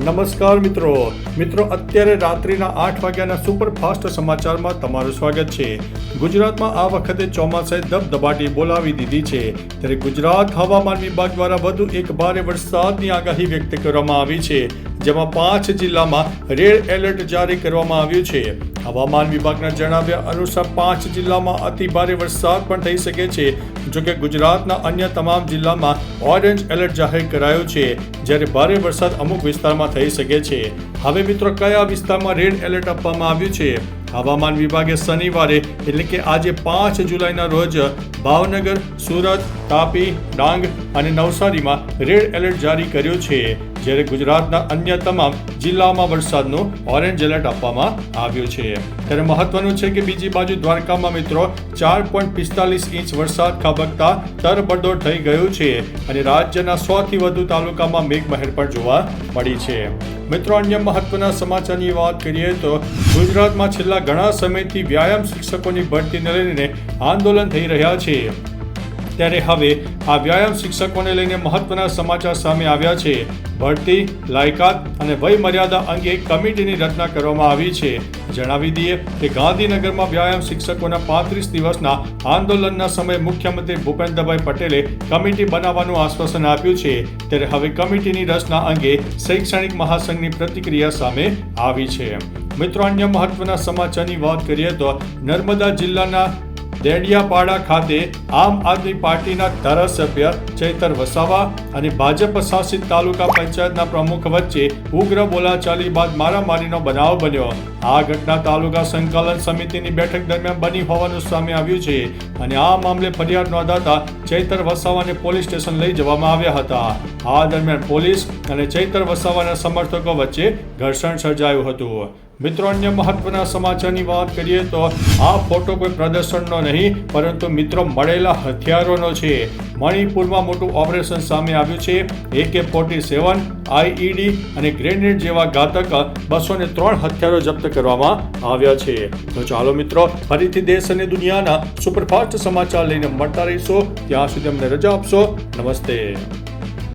નમસ્કાર મિત્રો અત્યારે રાત્રિના 8 વાગ્યાના સુપરફાસ્ટ સમાચારમાં તમારું સ્વાગત છે। ગુજરાતમાં આ વખતે ચોમાસાએ દબદબાટી બોલાવી દીધી છે, ત્યારે ગુજરાત હવામાન વિભાગ દ્વારા વધુ એક ભારે વરસાદની આગાહી વ્યક્ત કરવામાં આવી છે, જેમાં 5 જિલ્લામાં રેડ એલર્ટ જારી કરવામાં આવ્યું છે। હવામાન વિભાગના જણાવ્યા અનુસાર 5 જિલ્લામાં અતિ ભારે વરસાદ પણ થઈ શકે છે, જોકે ગુજરાતના અન્ય તમામ જિલ્લામાં ઓરેન્જ એલર્ટ જાહેર કરાયું છે, જ્યારે ભારે વરસાદ અમુક વિસ્તારમાં થઈ શકે છે। હવે મિત્રો કયા વિસ્તારમાં રેડ એલર્ટ આપવામાં આવ્યું છે? હવામાન વિભાગે શનિવારે એટલે કે આજે 5 જુલાઈના રોજ ભાવનગર, સુરત, તાપી, ડાંગ અને નવસારીમાં રેડ એલર્ટ જારી કર્યું છે, જ્યારે ગુજરાતના અન્ય તમામ જિલ્લાઓમાં વરસાદનું ઓરેન્જ એલર્ટ આપવામાં આવ્યું છે। ત્યારે મહત્વનું છે કે બીજી બાજુ દ્વારકામાં મિત્રો 4.45 ઇંચ વરસાદ ખાબકતા તરબડોળ થઈ ગયું છે અને રાજ્યના 100થી વધુ તાલુકામાં મેઘમહેર પણ જોવા મળી છે। મિત્રો અન્ય મહત્વના સમાચારની વાત કરીએ તો ગુજરાતમાં છેલ્લા ઘણા સમયથી વ્યાયામ શિક્ષકોની ભરતીને લઈને આંદોલન થઈ રહ્યા છે, ત્યારે હવે આ વ્યાયામ શિક્ષકોને લઈને મહત્વના સમાચાર સામે આવ્યા છે। ભરતી, લાયકાત અને વય મર્યાદા અંગે એક કમિટીની રચના કરવામાં આવી છે। જણાવી દઈએ કે ગાંધીનગરમાં વ્યાયામ શિક્ષકોના 35 દિવસના આંદોલનના સમયે મુખ્યમંત્રી ભૂપેન્દ્રભાઈ પટેલે કમિટી બનાવવાનું આશ્વાસન આપ્યું છે, ત્યારે હવે કમિટીની રચના અંગે શૈક્ષણિક મહાસંઘની પ્રતિક્રિયા સામે આવી છે। મિત્રો અન્ય મહત્વના સમાચારની વાત કરીએ તો નર્મદા જિલ્લાના દેડિયાપાડા ખાતે આમ આદમી પાર્ટીના ધારાસભ્ય ચૈતર વસાવા અને ભાજપ શાસિત તાલુકા પંચાયતના પ્રમુખ વચ્ચે ઉગ્ર બોલાચાલી બાદ મારામારીનો બનાવ બન્યો। આ ઘટના તાલુકા સંકલન સમિતિની બેઠક દરમિયાન બની હોવાનું સામે આવ્યું છે અને આ મામલે ફરિયાદ નોંધાતા ચૈતર વસાવાને પોલીસ સ્ટેશન લઈ જવામાં આવ્યા હતા। આ દરમિયાન પોલીસ અને ચૈતર વસાવાના સમર્થકો વચ્ચે ઘર્ષણ સર્જાયું હતું। મિત્રો અન્ય મહત્વના સમાચારની વાત કરીએ તો આ ફોટો કોઈ પ્રદર્શનનો નહીં પરંતુ મિત્રો મળેલા હથિયારોનો છે। મણિપુરમાં મોટું ઓપરેશન સામે આવ્યું છે। AK-47, IED અને ગ્રેનેડ જેવા ઘાતક 203 હથિયારો જપ્ત કરવામાં આવ્યા છે। તો ચાલો મિત્રો ફરીથી દેશ અને દુનિયાના સુપરફાસ્ટ સમાચાર લઈને મળતા રહીશું, ત્યાં સુધી અમને રજા આપશો। નમસ્તે।